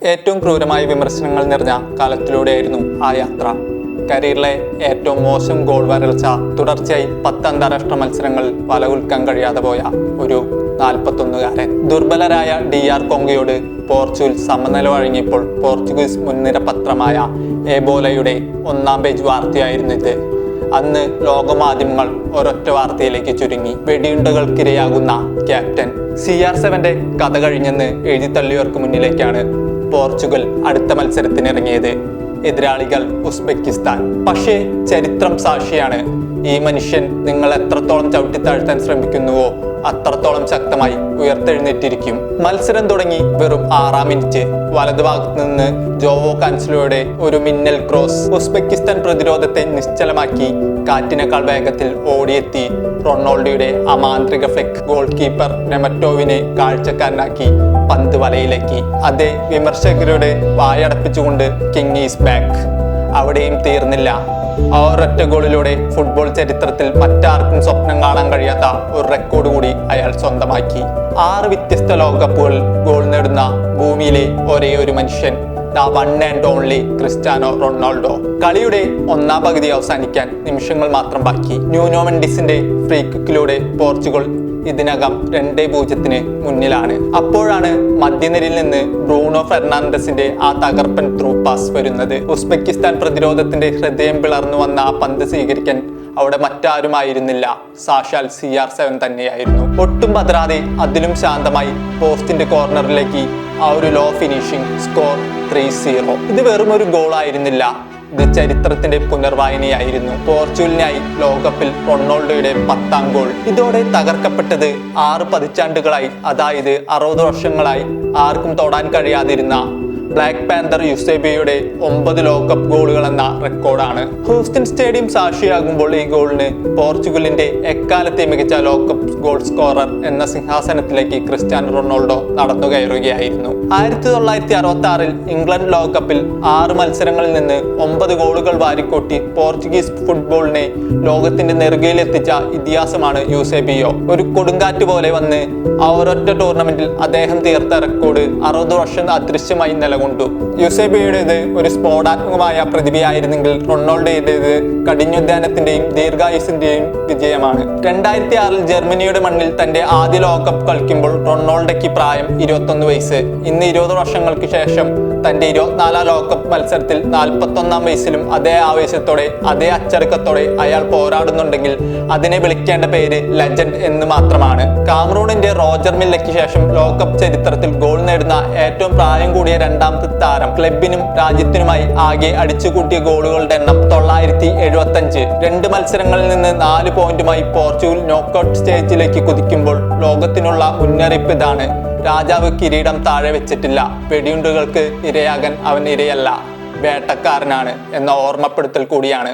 ഏറ്റവും ക്രൂരമായ വിമർശനങ്ങൾ നിറഞ്ഞ കാലത്തിലൂടെയായിരുന്നു ആ യാത്ര. കരിയറിലെ ഏറ്റവും മോശം ഗോൾ വരൾച്ച, തുടർച്ചയായി 10 അന്താരാഷ്ട്ര മത്സരങ്ങൾ വലകുൽക്കാൻ കഴിയാതെ പോയ ഒരു 41-കാരൻ. ദുർബലരായ DR കോങ്കോയോട് പോർച്ചുഗൽ സമനില വഴങ്ങിയപ്പോൾ പോർച്ചുഗീസ് മുൻനിര പത്രമായ എബോലയുടെ 1-ാം പേജ് വാർത്തയായിരുന്നു ഇത്. അന്ന് ലോകമാധ്യമങ്ങൾ ഒരൊറ്റ വാർത്തയിലേക്ക് ചുരുങ്ങി. വെടിയുണ്ടകൾക്കിരയാകുന്ന ക്യാപ്റ്റൻ. CR7 കഥ കഴിഞ്ഞെന്ന് എഴുതിത്തള്ളിയവർക്ക് മുന്നിലേക്കാണ് പോർച്ചുഗൽ അടുത്ത മത്സരത്തിനിറങ്ങിയത്. എതിരാളികൾ ഉസ്ബെക്കിസ്ഥാൻ. പക്ഷേ ചരിത്രം സാക്ഷിയാണ്. ഈ മനുഷ്യൻ നിങ്ങൾ എത്രത്തോളം ചവിട്ടിത്താഴ്ത്താൻ ശ്രമിക്കുന്നുവോ അത്രത്തോളം ശക്തമായി ഉയർത്തെഴുന്നേറ്റിരിക്കും. മത്സരം തുടങ്ങി വെറും 6-ാം മിനിറ്റ്. വലതുഭാഗത്ത് നിന്ന് ജോവോ കാൻസലോയുടെ ഒരു മിന്നൽ ക്രോസ് ഉസ്ബെക്കിസ്ഥാൻ പ്രതിരോധത്തെ നിശ്ചലമാക്കി കാറ്റിനേക്കാൾ വേഗത്തിൽ ഓടിയെത്തി റൊണാൾഡോയുടെ അമാന്ത്രിക ഫ്ലിക്ക് ഗോൾ കീപ്പർ നെമറ്റോവിനെ കാഴ്ചക്കാരനാക്കി പന്ത് വലയിലേക്ക്. അതേ വിമർശകരുടെ വായടപ്പിച്ചുകൊണ്ട് കിങ് ഈസ് ബാക്ക്. അവിടെയും തീർന്നില്ല. ആ ഒരൊറ്റ ഗോളിലൂടെ ഫുട്ബോൾ ചരിത്രത്തിൽ മറ്റാർക്കും സ്വപ്നം കാണാൻ കഴിയാത്ത ഒരു റെക്കോർഡ് കൂടി അയാൾ സ്വന്തമാക്കി. 6 വ്യത്യസ്ത ലോകകപ്പുകൾ ഗോൾ നേടുന്ന ഭൂമിയിലെ ഒരേ ഒരു മനുഷ്യൻ, the one and only Cristiano Ronaldo. കളിയുടെ 1-ാം പകുതി അവസാനിക്കാൻ നിമിഷങ്ങൾ മാത്രം ബാക്കി. ന്യൂനോ മെൻഡിസിന്റെ ഫ്രീ കിക്കിലൂടെ പോർച്ചുഗൽ ഇതിനകം 2-0 മുന്നിലാണ്. അപ്പോഴാണ് മധ്യനിരയിൽ നിന്ന് ബ്രൂണോ ഫെർണാണ്ടസിന്റെ ആ തകർപ്പൻ ത്രൂ പാസ് വരുന്നത്. ഉസ്ബെക്കിസ്ഥാൻ പ്രതിരോധത്തിന്റെ ഹൃദയം പിളർന്നു വന്ന ആ പന്ത് സ്വീകരിക്കാൻ അവിടെ മറ്റാരുമായിരുന്നില്ല, സാക്ഷാൽ CR7 തന്നെയായിരുന്നു. ഒട്ടും പതറാതെ അതിലും ശാന്തമായി പോസ്റ്റിന്റെ കോർണറിലേക്ക് ആ ഒരു ലോ ഫിനിഷിംഗ്. സ്കോർ 3-0. ഇത് വെറും ഒരു ഗോൾ ആയിരുന്നില്ല, ഇത് ചരിത്രത്തിന്റെ പുനർവായനയായിരുന്നു. പോർച്ചുഗലിനായി ലോകകപ്പിൽ റൊണാൾഡോയുടെ 10-ാം ഗോൾ. ഇതോടെ തകർക്കപ്പെട്ടത് 6 പതിറ്റാണ്ടുകളായി, അതായത് 60 വർഷങ്ങളായി ആർക്കും തൊടാൻ കഴിയാതിരുന്ന ബ്ലാക്ക് പാന്തർ യൂസേബിയയുടെ 9 ലോകകപ്പ് ഗോളുകൾ എന്ന റെക്കോർഡാണ്. ഹൂസ്റ്റൺ സ്റ്റേഡിയം സാക്ഷിയാകുമ്പോൾ ഈ ഗോളിന് പോർച്ചുഗലിന്റെ എക്കാലത്തെ മികച്ച ലോകകപ്പ് ഗോൾ സ്കോറർ എന്ന സിംഹാസനത്തിലേക്ക് ക്രിസ്ത്യാനോ റൊണാൾഡോ നടന്നു കയറുകയായിരുന്നു. 1966-ൽ ഇംഗ്ലണ്ട് ലോകകപ്പിൽ 6 മത്സരങ്ങളിൽ നിന്ന് 9 ഗോളുകൾ വാരിക്കൂട്ടി പോർച്ചുഗീസ് ഫുട്ബോളിനെ ലോകത്തിന്റെ നെറുകയിലെത്തിച്ച ഇതിഹാസമാണ് യൂസേബിയോ. ഒരു കൊടുങ്കാറ്റ് പോലെ വന്ന് ആ ഒരൊറ്റ ടൂർണമെന്റിൽ അദ്ദേഹം തീർത്ത റെക്കോർഡ് 60 വർഷം അദൃശ്യമായി നിലകൊണ്ടു. യൂസേബിയുടേത് ഒരു സ്ഫോടാത്മകമായ പ്രതിഭയായിരുന്നെങ്കിൽ റൊണാൾഡോയുടേത് കഠിനോദ്ധാനത്തിന്റെയും ദീർഘായുസിന്റെയും വിജയമാണ്. 2006-ൽ ജർമ്മനിയുടെ മണ്ണിൽ തന്റെ ആദ്യ ലോകകപ്പ് കളിക്കുമ്പോൾ റൊണാൾഡോയ്ക്ക് പ്രായം 21 വയസ്സ്. ഇന്ന് 20 വർഷങ്ങൾക്ക് ശേഷം തന്റെ 24-ാം ലോകകപ്പ് മത്സരത്തിൽ 41-ാം വയസ്സിലും അതേ ആവേശത്തോടെ അതേ അച്ചടക്കത്തോടെ അയാൾ പോരാടുന്നുണ്ടെങ്കിൽ അതിനെ വിളിക്കേണ്ട പേര് ലെജൻഡ് എന്ന് മാത്രമാണ്. കാമറൂണിന്റെ റോജർ മില്ലയ്ക്ക് ശേഷം ലോകകപ്പ് ചരിത്രത്തിൽ ഗോൾ നേടുന്ന ഏറ്റവും പ്രായം കൂടിയ 2ാമത്തെ താരം. ക്ലബിനും രാജ്യത്തിനുമായി ആകെ അടിച്ചുകൂട്ടിയ ഗോളുകളുടെ എണ്ണം 975. 2 മത്സരങ്ങളിൽ നിന്ന് 4 പോയിന്റുമായി പോർച്ചുഗൽ നോക്കൌട്ട് സ്റ്റേജിലേക്ക് കുതിക്കുമ്പോൾ ലോകത്തിനുള്ള മുന്നറിയിപ്പ് ഇതാണ്: രാജാവ് കിരീടം താഴെ വെച്ചിട്ടില്ല. വെടിയുണ്ടുകൾക്ക് ഇരയാകാൻ അവൻ ഇരയല്ല, വേട്ടക്കാരനാണ് എന്ന ഓർമ്മപ്പെടുത്തൽ കൂടിയാണ്.